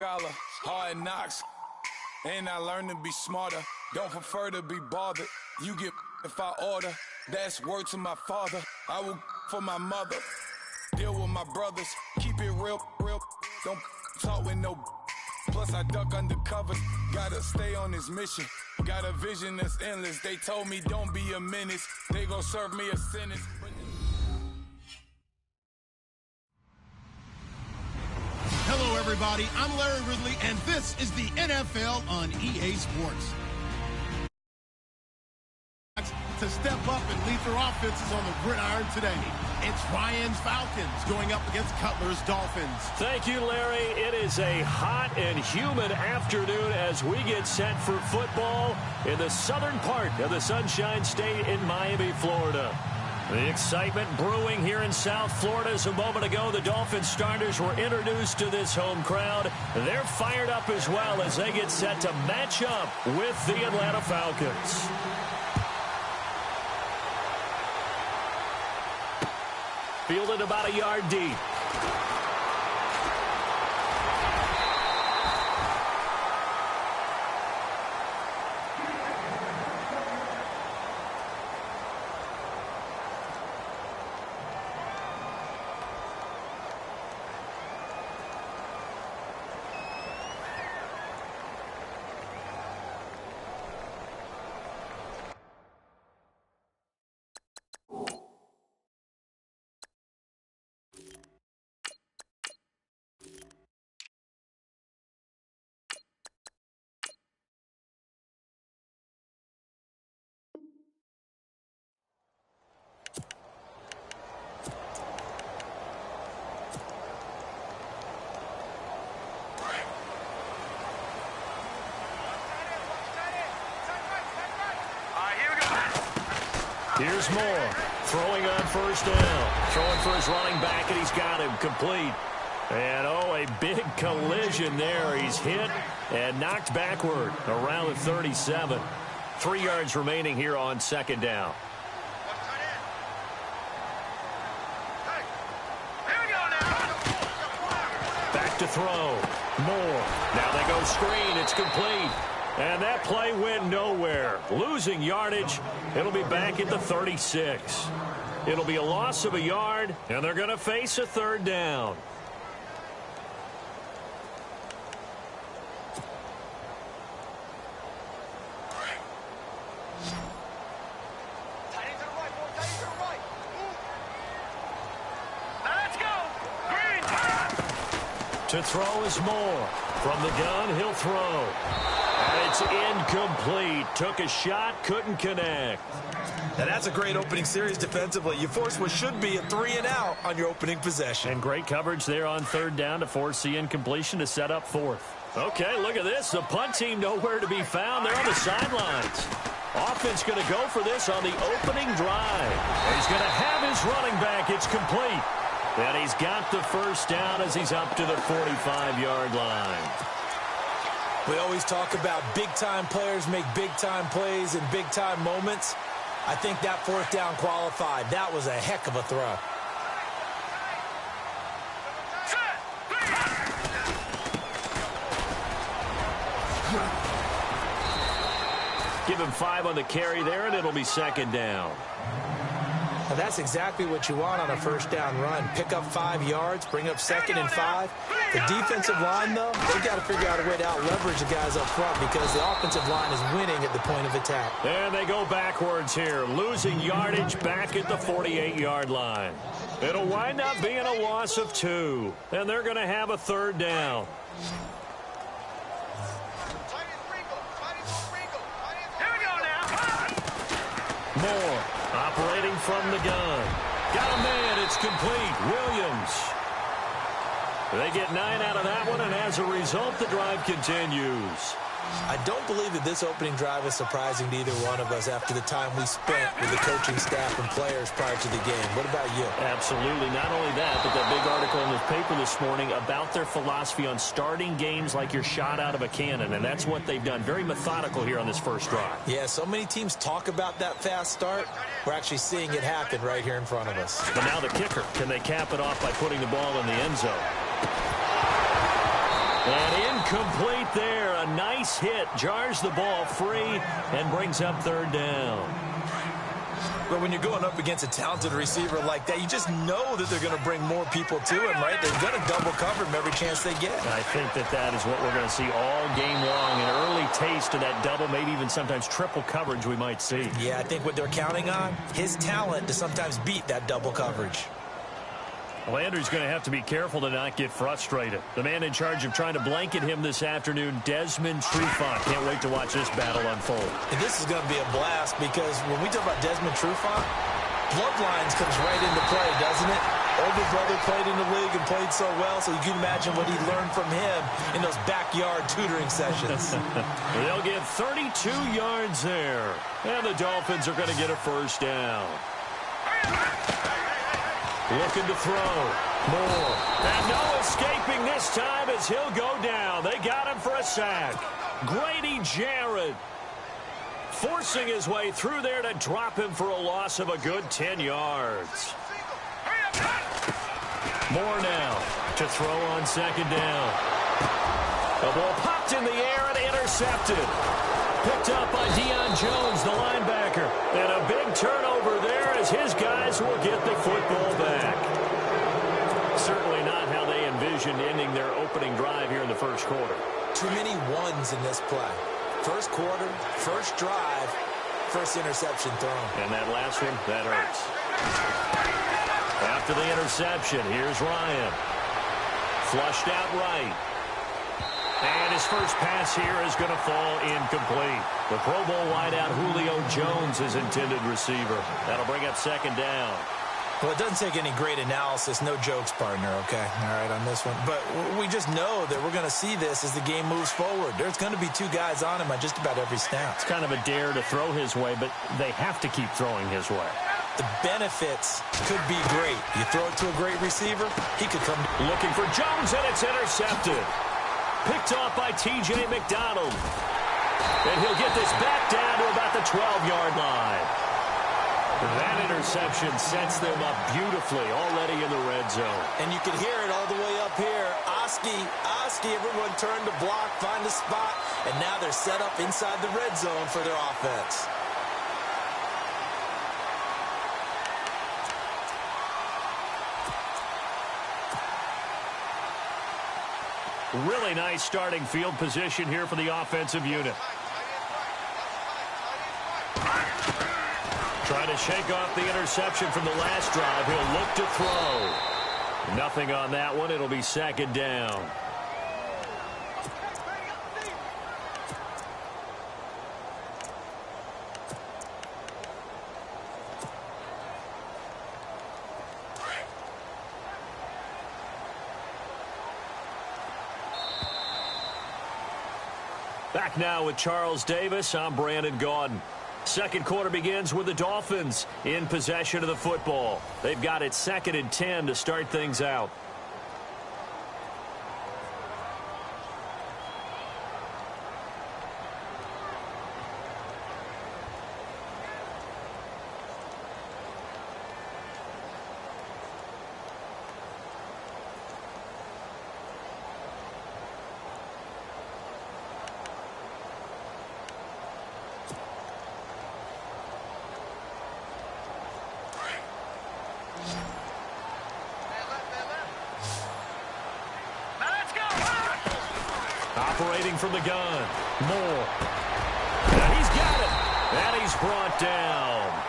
scholar, hard knocks, and I learned to be smarter. Don't prefer to be bothered. You get if I order. That's word to my father. I will for my mother. Deal with my brothers. Keep it real. Don't talk with no. Plus I duck undercover. Gotta stay on this mission. Got a vision that's endless. They told me don't be a menace. They gon' serve me a sentence. Hello, everybody. I'm Larry Ridley, and this is the NFL on EA Sports. To step up and lead their offenses on the gridiron today, it's Ryan's Falcons going up against Cutler's Dolphins. Thank you, Larry. It is a hot and humid afternoon as we get set for football in the southern part of the Sunshine State in Miami, Florida. The excitement brewing here in South Florida. As a moment ago, the Dolphins starters were introduced to this home crowd. They're fired up as well as they get set to match up with the Atlanta Falcons. Fielded about a yard deep. Here's Moore, throwing on first down. Throwing for his running back, and he's got him complete. And, oh, a big collision there. He's hit and knocked backward around the 37. 3 yards remaining here on second down. Back to throw. Moore. Now they go screen. It's complete. And that play went nowhere. Losing yardage. It'll be back at the 36. It'll be a loss of a yard, and they're going to face a third down. To throw is Moore. From the gun, he'll throw. And it's incomplete. Took a shot, couldn't connect. Now that's a great opening series defensively. You force what should be a 3-and-out on your opening possession. And great coverage there on third down to force the incompletion to set up fourth. Okay, look at this. The punt team nowhere to be found. They're on the sidelines. Offense going to go for this on the opening drive. He's going to have his running back. It's complete. And he's got the first down as he's up to the 45-yard line. We always talk about big-time players make big-time plays in big-time moments. I think that fourth down qualified. That was a heck of a throw. Give him 5 on the carry there, and it'll be second down. Well, that's exactly what you want on a first down run. Pick up 5 yards, bring up second and 5. The defensive line, though, they've got to figure out a way to out-leverage the guys up front because the offensive line is winning at the point of attack. And they go backwards here, losing yardage back at the 48-yard line. It'll wind up being a loss of 2, and they're going to have a third down. Moore operating from the gun. Got a man. It's complete. Williams. They get 9 out of that one, and as a result, the drive continues. I don't believe that this opening drive is surprising to either one of us after the time we spent with the coaching staff and players prior to the game. What about you? Absolutely. Not only that, but that big article in the paper this morning about their philosophy on starting games like you're shot out of a cannon, and that's what they've done. Very methodical here on this first drive. Yeah, so many teams talk about that fast start. We're actually seeing it happen right here in front of us. But now the kicker. Can they cap it off by putting the ball in the end zone? And incomplete there. A nice hit. Jars the ball free and brings up third down. But when you're going up against a talented receiver like that, you just know that they're going to bring more people to him, right? They're going to double cover him every chance they get. I think that is what we're going to see all game long. An early taste of that double, maybe even sometimes triple coverage we might see. Yeah, I think what they're counting on, his talent to sometimes beat that double coverage. Landry's going to have to be careful to not get frustrated. The man in charge of trying to blanket him this afternoon, Desmond Trufant. Can't wait to watch this battle unfold. And this is going to be a blast because when we talk about Desmond Trufant, bloodlines comes right into play, doesn't it? Older brother played in the league and played so well, so you can imagine what he learned from him in those backyard tutoring sessions. They'll get 32 yards there. And the Dolphins are going to get a first down. Looking to throw. Moore. And no escaping this time as he'll go down. They got him for a sack. Grady Jarrett forcing his way through there to drop him for a loss of a good 10 yards. Moore now to throw on second down. The ball popped in the air and intercepted. Picked up by Deion Jones, the linebacker. And a big turnover there as his guys will get the football back. Certainly not how they envisioned ending their opening drive here in the first quarter. Too many ones in this play. First quarter, first drive, first interception thrown. And that last one, that hurts. After the interception, here's Ryan. Flushed out right. And his first pass here is going to fall incomplete. The Pro Bowl wideout Julio Jones is intended receiver. That'll bring up second down. Well, it doesn't take any great analysis. No jokes, partner, okay? All right, on this one. But we just know that we're going to see this as the game moves forward. There's going to be two guys on him at just about every snap. It's kind of a dare to throw his way, but they have to keep throwing his way. The benefits could be great. You throw it to a great receiver, he could come. Looking for Jones, and it's intercepted. Picked off by T.J. McDonald. And he'll get this back down to about the 12-yard line. That interception sets them up beautifully already in the red zone. And you can hear it all the way up here. Oski, everyone turned to block, find a spot, and now they're set up inside the red zone for their offense. Really nice starting field position here for the offensive unit. Trying to shake off the interception from the last drive. He'll look to throw. Nothing on that one. It'll be second down. Back now with Charles Davis. I'm Brandon Gaudin. Second quarter begins with the Dolphins in possession of the football. They've got it 2nd and 10 to start things out. Operating from the gun. Moore. And he's got it. And he's brought down.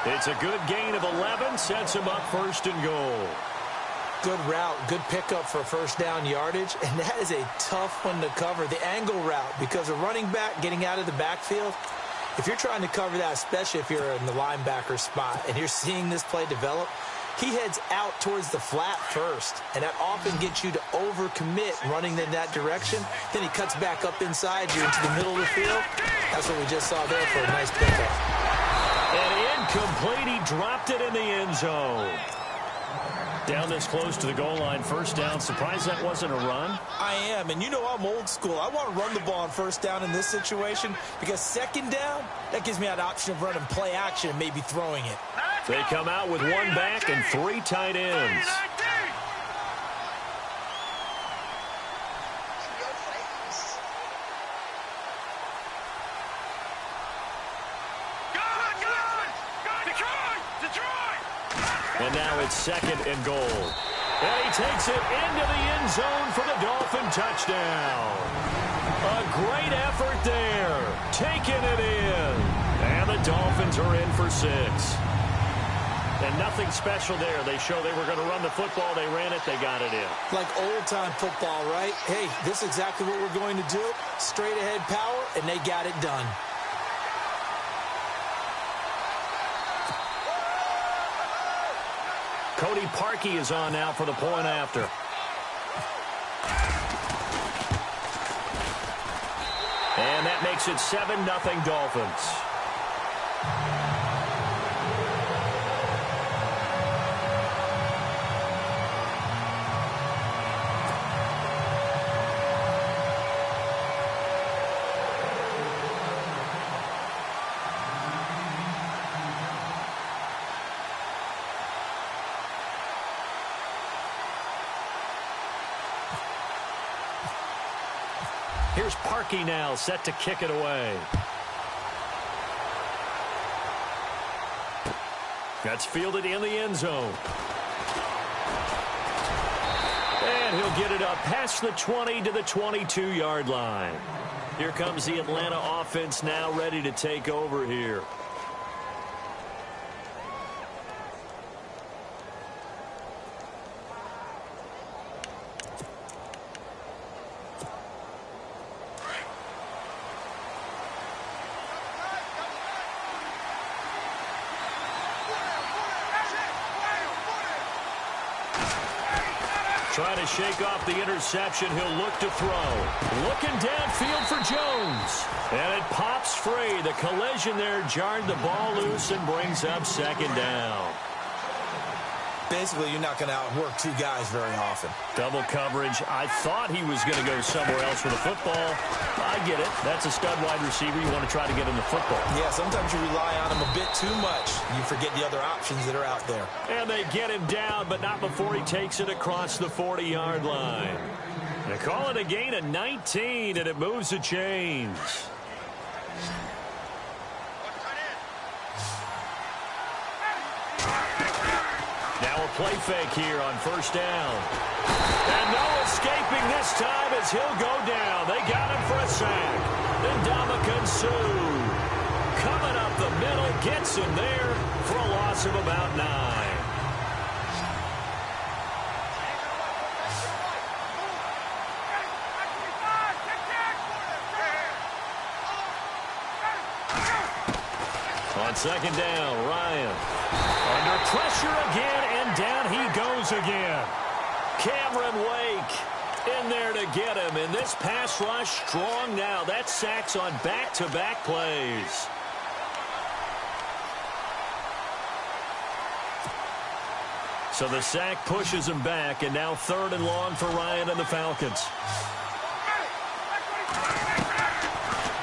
It's a good gain of 11. Sets him up 1st and goal. Good route. Good pickup for first down yardage. And that is a tough one to cover. The angle route, because a running back getting out of the backfield, if you're trying to cover that, especially if you're in the linebacker spot and you're seeing this play develop, he heads out towards the flat first, and that often gets you to overcommit running in that direction. Then he cuts back up inside you into the middle of the field. That's what we just saw there for a nice pickup. And incomplete. He dropped it in the end zone. Down this close to the goal line, first down. Surprised that wasn't a run? I am, and you know I'm old school. I want to run the ball on first down in this situation because second down, that gives me an option of running play action and maybe throwing it. They come out with one back and 3 tight ends. And now it's 2nd and goal. And he takes it into the end zone for the Dolphin touchdown. A great effort there. Taking it in. And the Dolphins are in for 6. And nothing special there. They show they were going to run the football. They ran it. They got it in. Like old-time football, right? Hey, this is exactly what we're going to do. Straight-ahead power, and they got it done. Cody Parkey is on now for the point after. And that makes it 7-0 Dolphins. Here's Parkey now, set to kick it away. That's fielded in the end zone. And he'll get it up past the 20 to the 22-yard line. Here comes the Atlanta offense now ready to take over here. Trying to shake off the interception. He'll look to throw. Looking downfield for Jones. And it pops free. The collision there jarred the ball loose and brings up 2nd down. Basically, you're not going to outwork two guys very often. Double coverage. I thought he was going to go somewhere else with the football. I get it. That's a stud wide receiver. You want to try to get him the football. Yeah, sometimes you rely on him a bit too much. You forget the other options that are out there. And they get him down, but not before he takes it across the 40-yard line. They call it a gain of 19, and it moves the chains. Now a play fake here on 1st down. And no escaping this time as he'll go down. They got him for a sack. Ndamukong Suh coming up the middle, gets him there for a loss of about 9. On 2nd down, Ryan. Under pressure again, and down he goes again. Cameron Wake in there to get him. And this pass rush strong now. That's sacks on back-to-back plays. So the sack pushes him back, and now 3rd and long for Ryan and the Falcons.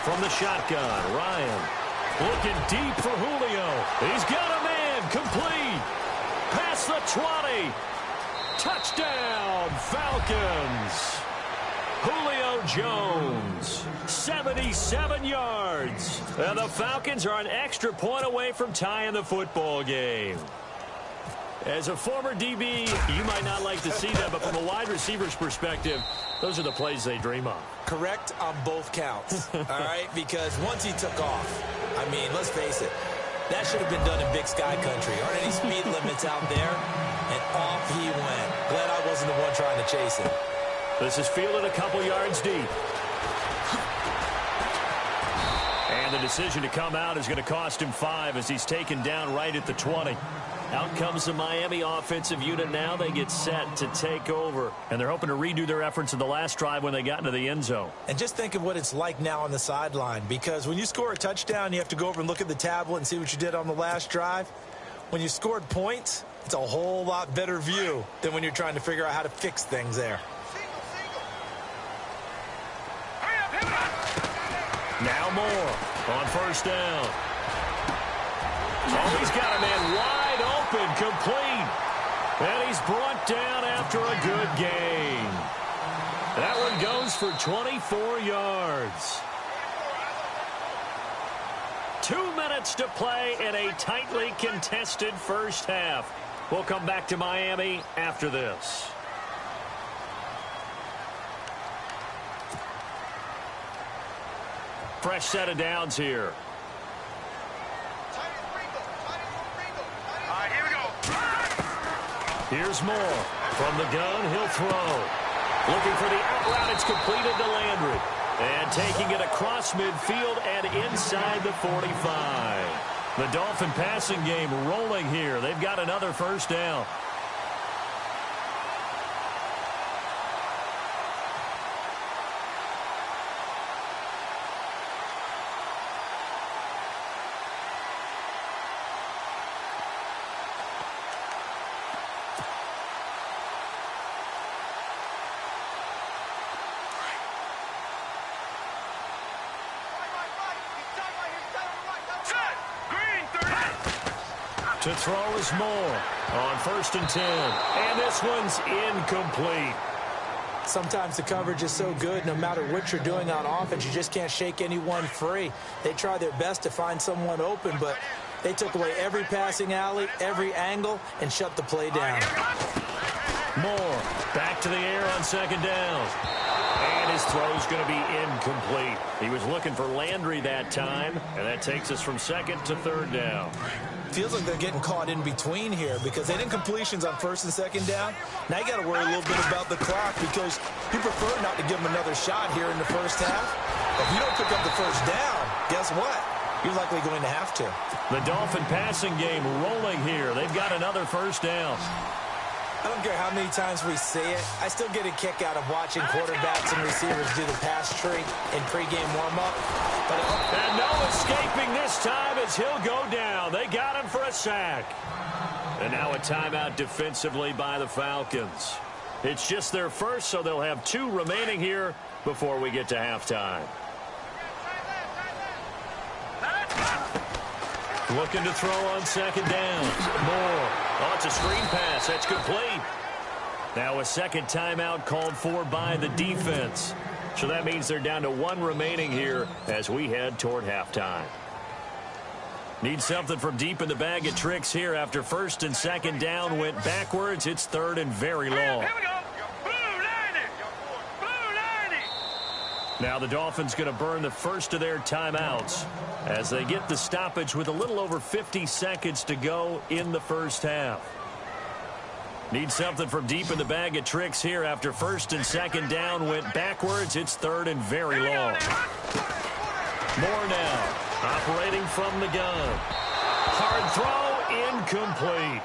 From the shotgun, Ryan looking deep for Julio. He's got a man, complete. Past the 20. Touchdown, Falcons. Julio Jones, 77 yards. And the Falcons are an extra point away from tying the football game. As a former DB, you might not like to see that, but from a wide receiver's perspective, those are the plays they dream of. Correct on both counts, all right? Because once he took off, I mean, let's face it, that should have been done in Big Sky Country. Aren't any speed limits out there? And off he went. Glad I wasn't the one trying to chase him. This is fielded a couple yards deep. And the decision to come out is going to cost him 5 as he's taken down right at the 20. Out comes the Miami offensive unit now. They get set to take over. And they're hoping to redo their efforts in the last drive when they got into the end zone. And just think of what it's like now on the sideline. Because when you score a touchdown, you have to go over and look at the tablet and see what you did on the last drive. When you scored points, it's a whole lot better view than when you're trying to figure out how to fix things there. Now more on 1st down. Oh, he's got a man wide open, complete. And he's brought down after a good gain. That one goes for 24 yards. 2 minutes to play in a tightly contested first half. We'll come back to Miami after this. Fresh set of downs here. All right, here we go. Here's Moore. From the gun, he'll throw. Looking for the out route. It's completed to Landry. And taking it across midfield and inside the 45. The Dolphin passing game rolling here. They've got another first down. To throw is Moore on 1st and 10. And this one's incomplete. Sometimes the coverage is so good, no matter what you're doing on offense, you just can't shake anyone free. They try their best to find someone open, but they took away every passing alley, every angle, and shut the play down. Moore back to the air on 2nd down. And his throw's going to be incomplete. He was looking for Landry that time, and that takes us from 2nd to 3rd down. Feels like they're getting caught in between here because they didn't completions on 1st and 2nd down. Now you got to worry a little bit about the clock because you prefer not to give them another shot here in the first half. If you don't pick up the first down, guess what? You're likely going to have to. The Dolphin passing game rolling here. They've got another first down. I don't care how many times we see it. I still get a kick out of watching quarterbacks and receivers do the pass tree in pregame warm-up. And no escaping this time as he'll go down. They got him for a sack. And now a timeout defensively by the Falcons. It's just their first, so they'll have 2 remaining here before we get to halftime. Looking to throw on 2nd down. Moore. Oh, it's a screen pass. That's complete. Now a second timeout called for by the defense. So that means they're down to 1 remaining here as we head toward halftime. Need something from deep in the bag of tricks here after 1st and 2nd down went backwards. It's 3rd and very long. Here we go. Blue 90. Blue 90. Now the Dolphins going to burn the first of their timeouts as they get the stoppage with a little over 50 seconds to go in the first half. Need something from deep in the bag of tricks here after 1st and 2nd down went backwards. It's 3rd and very long. Moore now operating from the gun. Hard throw, incomplete.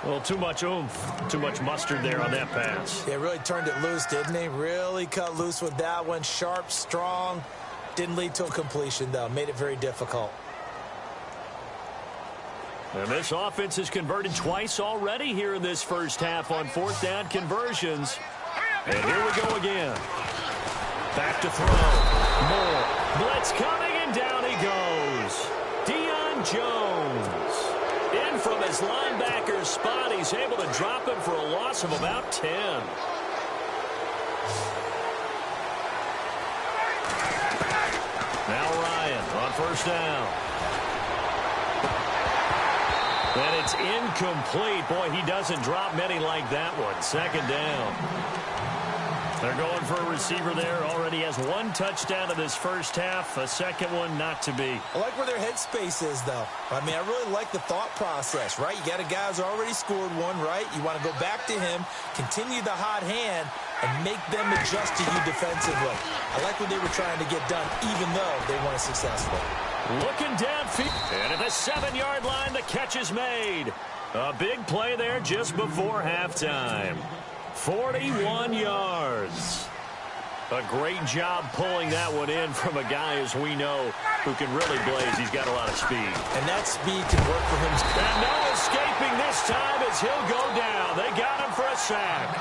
Well, too much oomph, too much mustard there on that pass. They really turned it loose, didn't they? Really cut loose with that one. Sharp, strong. Didn't lead to a completion, though. Made it very difficult. And this offense has converted twice already here in this first half on 4th down conversions. And here we go again. Back to throw. Moore. Blitz coming, and down he goes. Deion Jones. In from his linebacker spot. He's able to drop him for a loss of about 10. Now Ryan on 1st down. And it's incomplete. Boy, he doesn't drop many like that one. 2nd down. They're going for a receiver there. Already has 1 touchdown in this first half. A second one not to be. I like where their headspace is, though. I mean, I really like the thought process, right? You got a guy who's already scored 1, right? You want to go back to him, continue the hot hand, and make them adjust to you defensively. I like what they were trying to get done, even though they weren't successful. Looking downfield. And at the 7-yard line, the catch is made. A big play there just before halftime. 41 yards. A great job pulling that one in from a guy, as we know, who can really blaze. He's got a lot of speed. And that speed can work for him. And no escaping this time as he'll go down. They got him for a sack.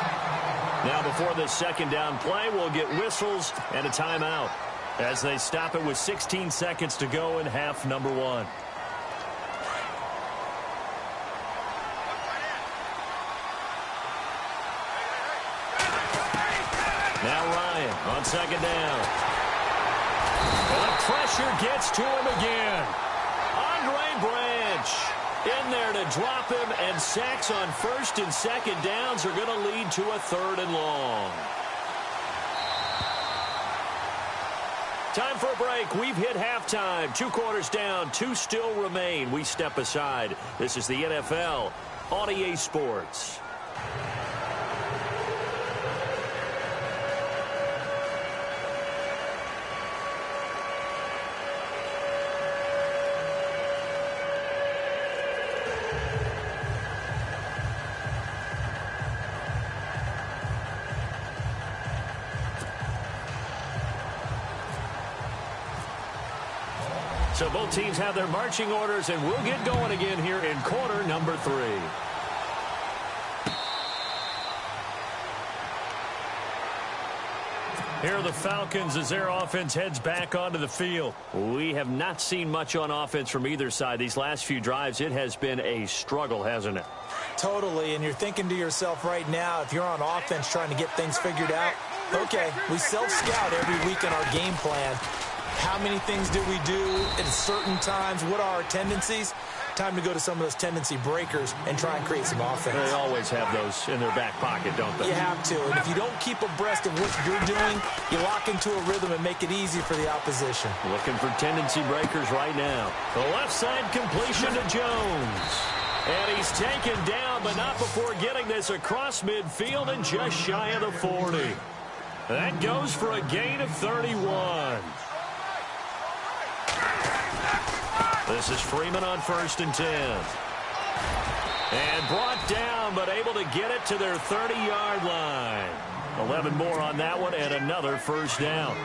Now before this 2nd down play, we'll get whistles and a timeout as they stop it with 16 seconds to go in half number 1. Now Ryan on 2nd down. And the pressure gets to him again. Andre Branch In there to drop him, and sacks on first and second downs are going to lead to a 3rd and long. Time for a break. We've hit halftime. 2 quarters down, 2 still remain. We step aside. This is the NFL on EA Sports. So both teams have their marching orders, and we'll get going again here in quarter number 3. Here are the Falcons as their offense heads back onto the field. We have not seen much on offense from either side. These last few drives, it has been a struggle, hasn't it? Totally, and you're thinking to yourself right now, if you're on offense trying to get things figured out, okay, we self-scout every week in our game plan. How many things do we do at certain times? What are our tendencies? Time to go to some of those tendency breakers and try and create some offense. They always have those in their back pocket, don't they? You have to. And if you don't keep abreast of what you're doing, you lock into a rhythm and make it easy for the opposition. Looking for tendency breakers right now. The left side completion to Jones. And he's taken down, but not before getting this across midfield and just shy of the 40. That goes for a gain of 31. This is Freeman on 1st and 10. And brought down, but able to get it to their 30-yard line. 11 more on that one, and another 1st down.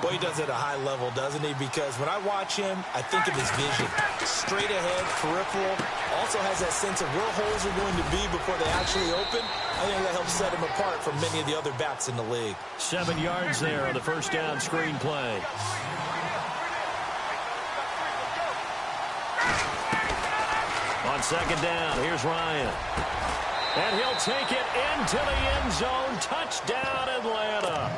Boy, he does it at a high level, doesn't he? Because when I watch him, I think of his vision. Straight ahead, peripheral. Also has that sense of where holes are going to be before they actually open. I think that helps set him apart from many of the other backs in the league. 7 yards there on the 1st down screen play. On 2nd down, here's Ryan. And he'll take it into the end zone. Touchdown, Atlanta.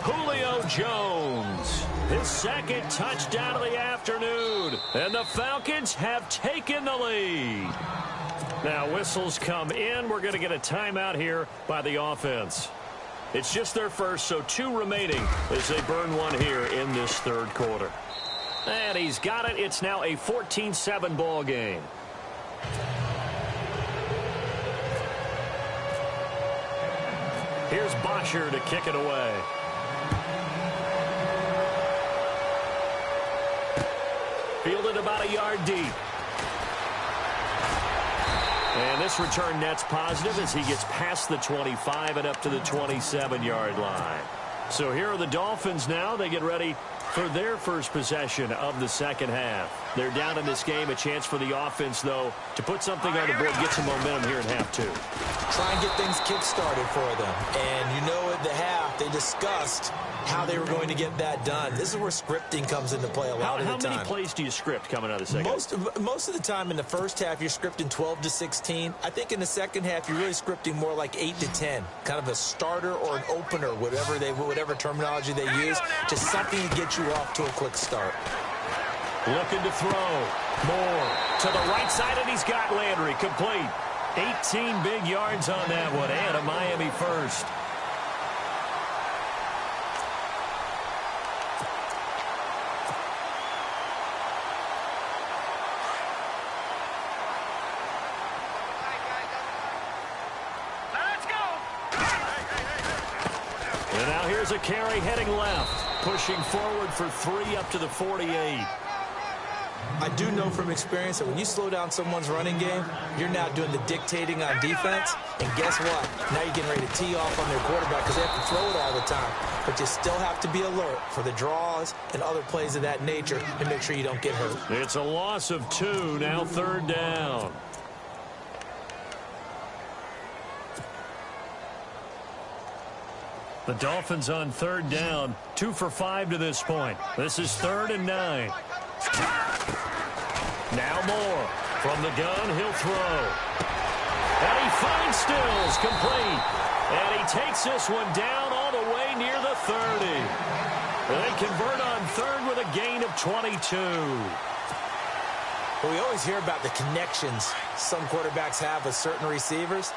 Julio Jones, his 2nd touchdown of the afternoon. And the Falcons have taken the lead. Now whistles come in. We're going to get a timeout here by the offense. It's just their first, so 2 remaining as they burn one here in this 3rd quarter. And he's got it. It's now a 14-7 ball game. Here's Bosher to kick it away. Fielded about a yard deep. And this return net's positive as he gets past the 25 and up to the 27-yard line. So here are the Dolphins now. They get ready for their first possession of the 2nd half. They're down in this game. A chance for the offense, though, to put something on the board, get some momentum here in half 2. Try and get things kick-started for them. And you know at the half, they discussed how they were going to get that done. This is where scripting comes into play a lot of the time. How many plays do you script coming out of the 2nd? Most of the time in the first half, you're scripting 12 to 16. I think in the 2nd half, you're really scripting more like 8 to 10. Kind of a starter or an opener, whatever terminology they use, just something to get you off to a quick start. Looking to throw. Moore to the right side, and he's got Landry complete. 18 big yards on that one, and a Miami first. Let's go. And now here's a carry heading left. Pushing forward for 3 up to the 48. I do know from experience that when you slow down someone's running game, you're now doing the dictating on defense. And guess what? Now you're getting ready to tee off on their quarterback because they have to throw it all the time. But you still have to be alert for the draws and other plays of that nature and make sure you don't get hurt. It's a loss of 2, now 3rd down. The Dolphins on 3rd down, 2 for 5 to this point. This is 3rd and 9. Now Moore from the gun, he'll throw. And he finds Stills, complete. And he takes this one down all the way near the 30. And they convert on 3rd with a gain of 22. Well, we always hear about the connections some quarterbacks have with certain receivers.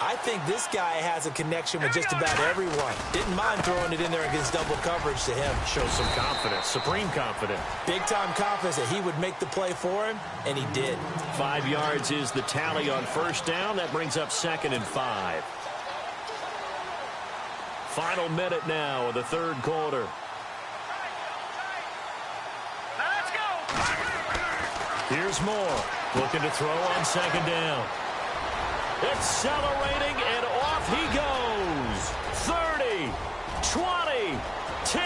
I think this guy has a connection with just about everyone. Didn't mind throwing it in there against double coverage to him. Shows some confidence, supreme confidence. Big-time confidence that he would make the play for him, and he did. 5 yards is the tally on first down. That brings up 2nd and 5. Final minute now of the third quarter. Let's go. Here's Moore, looking to throw on 2nd down. Accelerating, and off he goes. 30, 20, 10.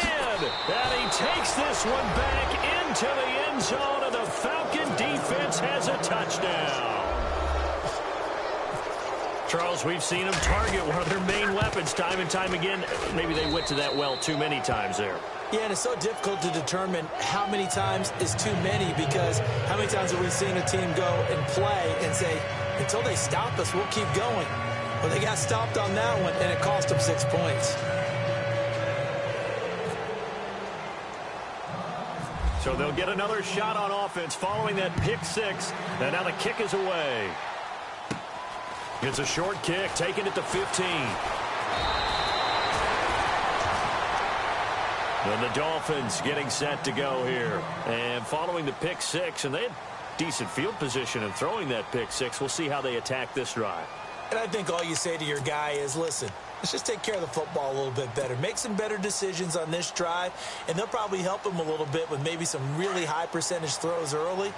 And he takes this one back into the end zone, and the Falcon defense has a touchdown. Charles, we've seen them target one of their main weapons time and time again. Maybe they went to that well too many times there. Yeah, and it's so difficult to determine how many times is too many, because how many times have we seen a team go and play and say, until they stop us, we'll keep going. Well, they got stopped on that one, and it cost them 6 points. So they'll get another shot on offense following that pick six. And now the kick is away. It's a short kick, taking it to 15. And the Dolphins getting set to go here. And following the pick six, and they had decent field position in throwing that pick six. We'll see how they attack this drive. And I think all you say to your guy is, listen, let's just take care of the football a little bit better. Make some better decisions on this drive, and they'll probably help him a little bit with maybe some really high percentage throws early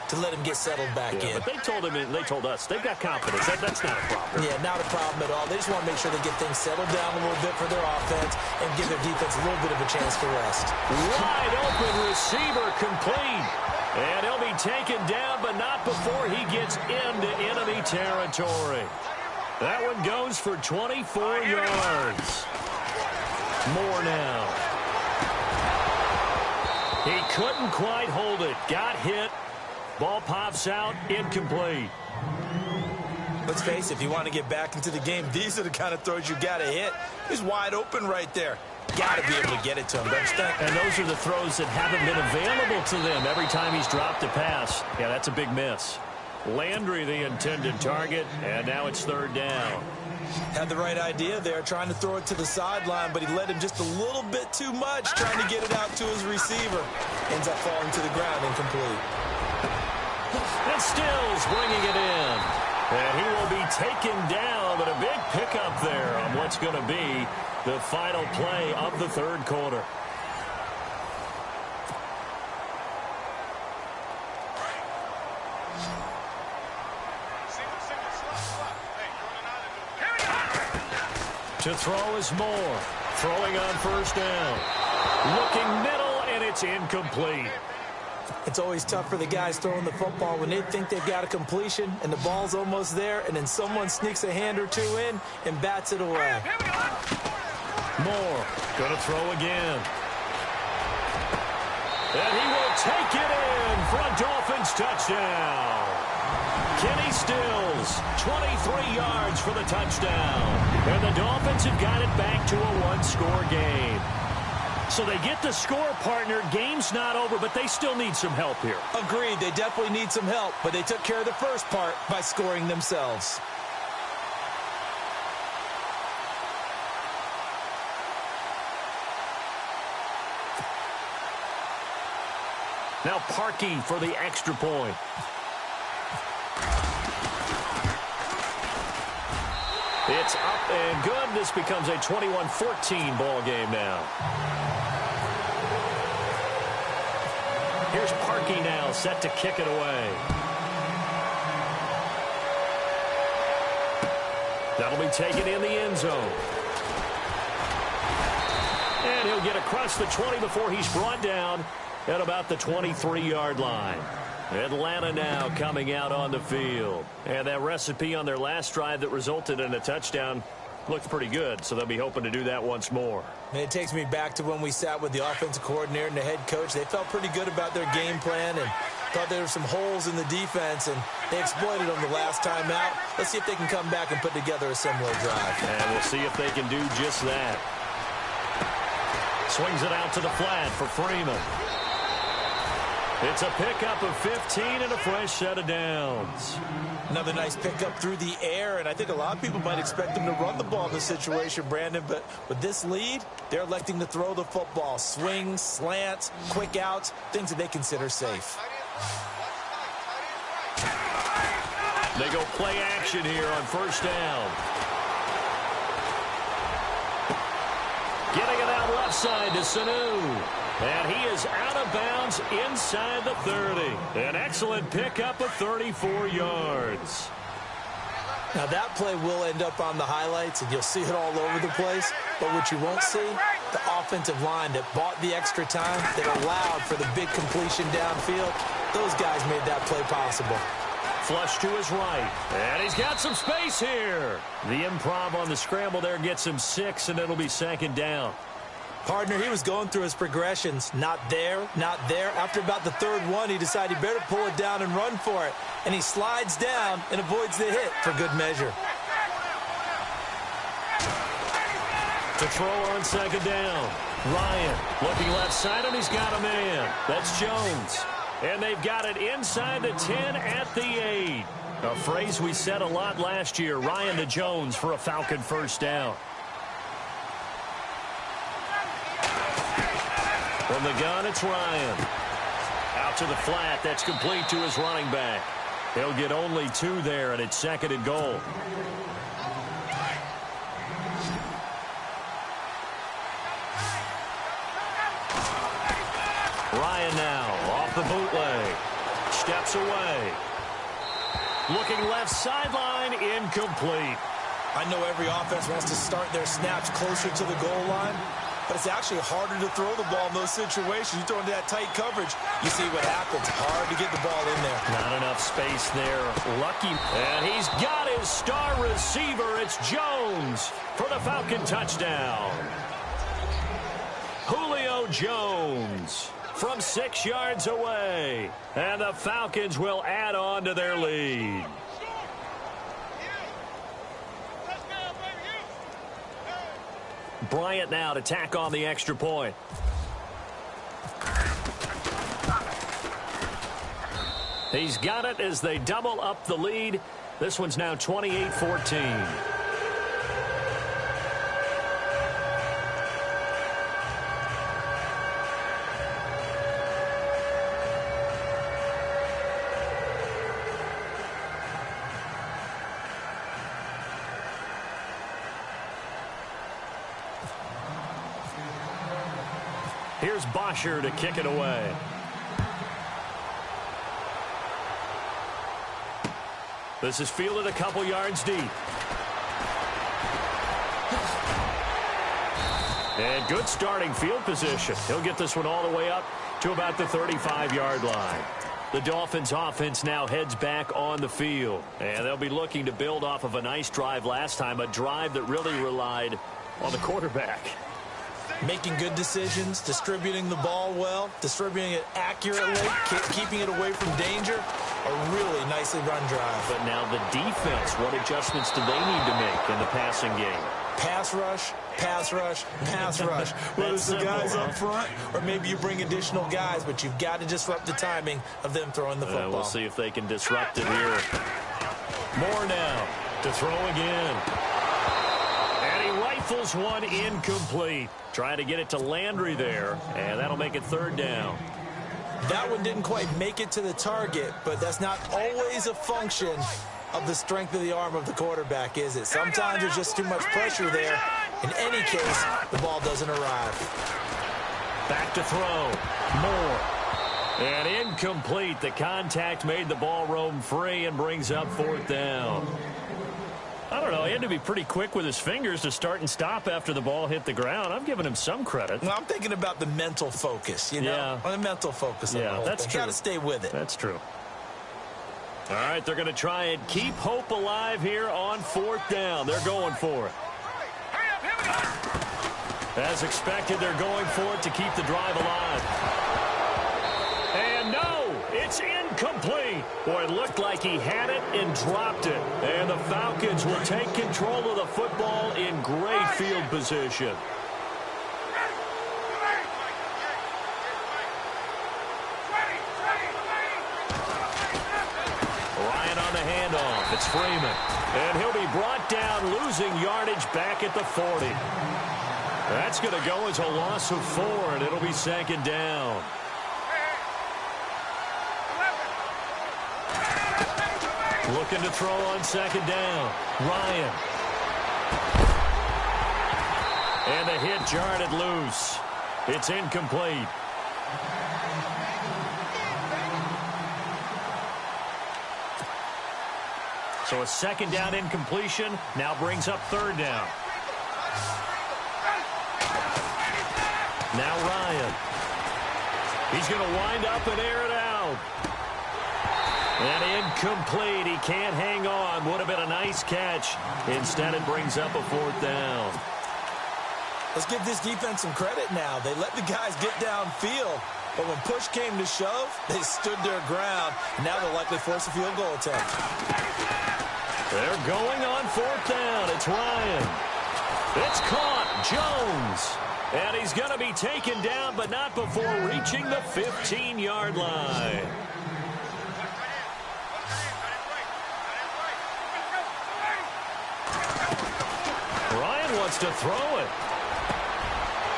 to let him get settled back in. But they told him, and they told us, they've got confidence. That's not a problem. Yeah, not a problem at all. They just want to make sure they get things settled down a little bit for their offense and give their defense a little bit of a chance to rest. Wide open receiver complete. And he'll be taken down, but not before he gets into enemy territory. That one goes for 24 yards. More now. He couldn't quite hold it. Got hit. Ball pops out, incomplete. Let's face it, if you want to get back into the game, these are the kind of throws you got to hit. He's wide open right there. Got to be able to get it to him, don't you think? And those are the throws that haven't been available to them every time he's dropped a pass. Yeah, that's a big miss. Landry, the intended target, and now it's third down. Had the right idea there, trying to throw it to the sideline, but he let him just a little bit too much, trying to get it out to his receiver. Ends up falling to the ground, incomplete. And Stills bringing it in. And he will be taken down, but a big pickup there on what's going to be the final play of the third quarter. To throw is Moore. Throwing on first down. Looking middle, and it's incomplete. It's always tough for the guys throwing the football when they think they've got a completion and the ball's almost there, and then someone sneaks a hand or two in and bats it away. Moore going to throw again. And he will take it in for a Dolphins touchdown. Kenny Stills, 23 yards for the touchdown. And the Dolphins have got it back to a one-score game. So they get the score, partner. Game's not over, but they still need some help here. Agreed. They definitely need some help, but they took care of the first part by scoring themselves. Now Parkey for the extra point. It's up and good. This becomes a 21-14 ball game now. Here's Parkey now, set to kick it away. That'll be taken in the end zone. And he'll get across the 20 before he's brought down at about the 23-yard line. Atlanta now coming out on the field. And that recipe on their last drive that resulted in a touchdown looks pretty good, so they'll be hoping to do that once more. And it takes me back to when we sat with the offensive coordinator and the head coach. They felt pretty good about their game plan and thought there were some holes in the defense, and they exploited them the last time out. Let's see if they can come back and put together a similar drive. And we'll see if they can do just that. Swings it out to the flat for Freeman. It's a pickup of 15 and a fresh set of downs. Another nice pickup through the air, and I think a lot of people might expect them to run the ball in this situation, Brandon, but with this lead, they're electing to throw the football. Swings, slants, quick outs, things that they consider safe. They go play action here on first down. Getting it out left side to Sanu. And he is out of bounds inside the 30. An excellent pickup of 34 yards. Now that play will end up on the highlights, and you'll see it all over the place. But what you won't see, the offensive line that bought the extra time, that allowed for the big completion downfield, those guys made that play possible. Flush to his right. And he's got some space here. The improv on the scramble there gets him 6, and it'll be second down. Partner, he was going through his progressions. Not there, not there. After about the third one, he decided he better pull it down and run for it. And he slides down and avoids the hit for good measure. To throw on second down. Ryan looking left side, and he's got a man. That's Jones. And they've got it inside the 10 at the 8. A phrase we said a lot last year. Ryan to Jones for a Falcon first down. From the gun, it's Ryan. Out to the flat. That's complete to his running back. He'll get only 2 there, and it's second and goal. Ryan now off the bootleg. Steps away. Looking left sideline, incomplete. I know every offense wants to start their snaps closer to the goal line, but it's actually harder to throw the ball in those situations. You throw into that tight coverage, you see what happens. Hard to get the ball in there. Not enough space there. Lucky. And he's got his star receiver. It's Jones for the Falcon touchdown. Julio Jones from 6 yards away. And the Falcons will add on to their lead. Bryant now to tack on the extra point. He's got it as they double up the lead. This one's now 28-14. Here's Bosher to kick it away. This is fielded a couple yards deep. And good starting field position. He'll get this one all the way up to about the 35-yard line. The Dolphins offense now heads back on the field. And they'll be looking to build off of a nice drive last time, a drive that really relied on the quarterback. Making good decisions, distributing the ball well, distributing it accurately, keeping it away from danger. A really nicely run drive. But now the defense, what adjustments do they need to make in the passing game? Pass rush, pass rush, pass rush. Whether it's the guys up front or maybe you bring additional guys, but you've got to disrupt the timing of them throwing the football. We'll see if they can disrupt it here. Moore now to throw again. And he rifles one incomplete. Trying to get it to Landry there, and that'll make it third down. That one didn't quite make it to the target, but that's not always a function of the strength of the arm of the quarterback, is it? Sometimes there's just too much pressure there. In any case, the ball doesn't arrive. Back to throw. Moore. And incomplete. The contact made the ball roam free and brings up fourth down. I don't know. He had to be pretty quick with his fingers to start and stop after the ball hit the ground. I'm giving him some credit. Well, I'm thinking about the mental focus, you know? Yeah. On the mental focus of the whole that's thing. true. Got to stay with it. That's true. All right, they're going to try and keep hope alive here on fourth down. They're going for it. As expected, they're going for it to keep the drive alive. And no, it's incomplete. Boy, it looked like he had it and dropped it. And the Falcons will take control of the football in great field position. handoff. It's Freeman. And he'll be brought down, losing yardage back at the 40. That's going to go as a loss of 4, and it'll be second down. Looking to throw on second down. Ryan. And the hit jarred it loose. It's incomplete. So a second down incompletion now brings up third down. Now Ryan. He's going to wind up and air it out. And incomplete. He can't hang on. Would have been a nice catch. Instead, it brings up a fourth down. Let's give this defense some credit now. They let the guys get downfield. But when push came to shove, they stood their ground. And now they'll likely force a field goal attempt. They're going on fourth down. It's Ryan. It's caught. Jones. And he's going to be taken down, but not before reaching the 15-yard line. Ryan wants to throw it.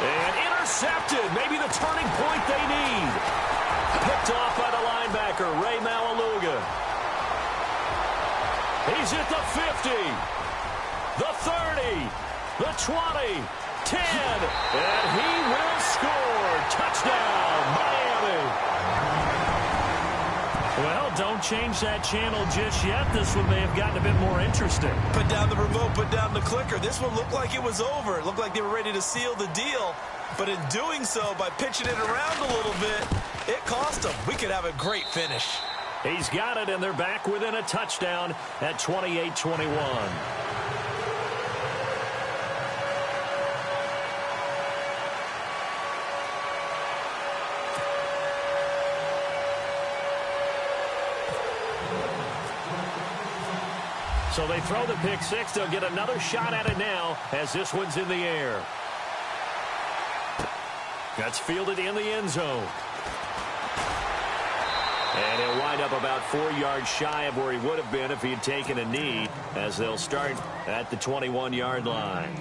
And intercepted. Maybe the turning point they need. Picked off by the linebacker, Ray Malaluga. He's at the 50, the 30, the 20, 10, and he will score. Touchdown, Miami. Well, don't change that channel just yet. This one may have gotten a bit more interesting. Put down the remote, put down the clicker. This one looked like it was over. It looked like they were ready to seal the deal. But in doing so, by pitching it around a little bit, it cost them. We could have a great finish. He's got it, and they're back within a touchdown at 28-21. So they throw the pick six. They'll get another shot at it now as this one's in the air. That's fielded in the end zone. And he'll wind up about 4 yards shy of where he would have been if he had taken a knee, as they'll start at the 21-yard line.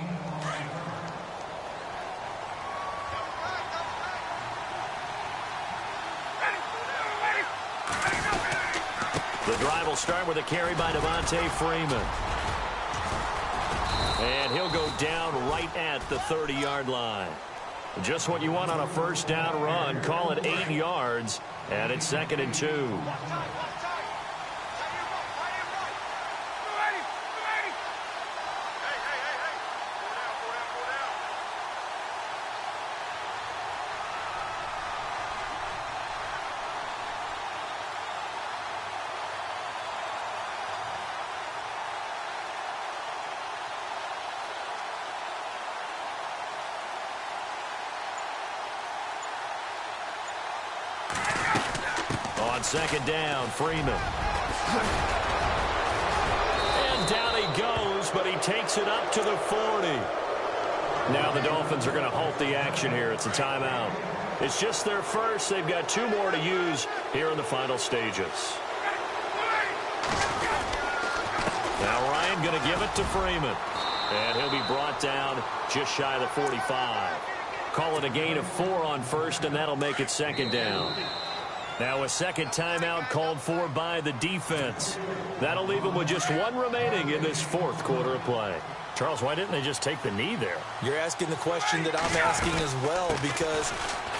The drive will start with a carry by Devontae Freeman. And he'll go down right at the 30-yard line. Just what you want on a first down run. Call it 8 yards, and it's 2nd and 2. On second down, Freeman. And down he goes, but he takes it up to the 40. Now the Dolphins are going to halt the action here. It's a timeout. It's just their first. They've got 2 more to use here in the final stages. Now Ryan going to give it to Freeman. And he'll be brought down just shy of the 45. Call it a gain of 4 on first, and that'll make it 2nd down. Now a second timeout called for by the defense. That'll leave them with just 1 remaining in this 4th quarter of play. Charles, why didn't they just take the knee there? You're asking the question that I'm asking as well, because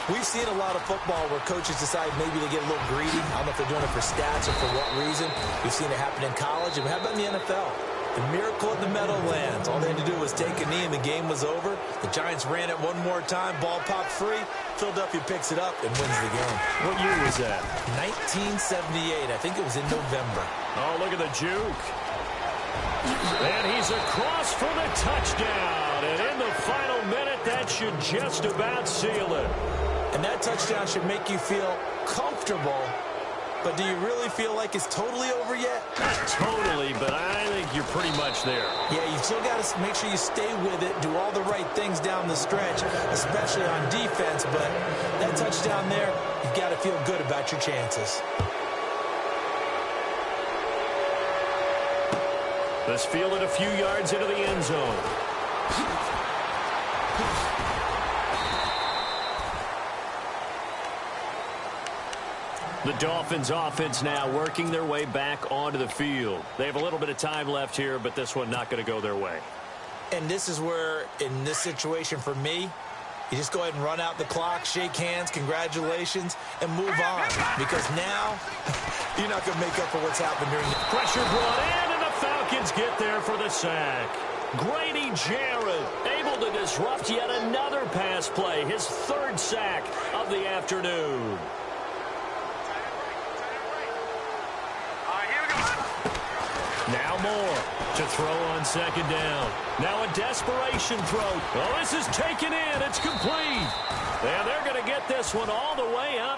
we've seen a lot of football where coaches decide maybe they get a little greedy. I don't know if they're doing it for stats or for what reason. We've seen it happen in college. And how about in the NFL? The miracle in the Meadowlands. All they had to do was take a knee and the game was over. The Giants ran it one more time. Ball popped free. Philadelphia picks it up and wins the game. What year was that? 1978. I think it was in November. Oh, look at the juke. And he's across for the touchdown. And in the final minute, that should just about seal it. And that touchdown should make you feel comfortable. But do you really feel like it's totally over yet? Not totally, but I think you're pretty much there. Yeah, you still got to make sure you stay with it, do all the right things down the stretch, especially on defense. But that touchdown there, you've got to feel good about your chances. This fielded a few yards into the end zone. The Dolphins offense now working their way back onto the field. They have a little bit of time left here, but this one not going to go their way. And this is where, in this situation for me, you just go ahead and run out the clock, shake hands, congratulations, and move on. Because now, you're not going to make up for what's happened during the... Pressure brought in, and the Falcons get there for the sack. Grady Jarrett able to disrupt yet another pass play, his third sack of the afternoon. Now Moore to throw on second down. Now a desperation throw. Oh, this is taken in. It's complete. And they're going to get this one all the way out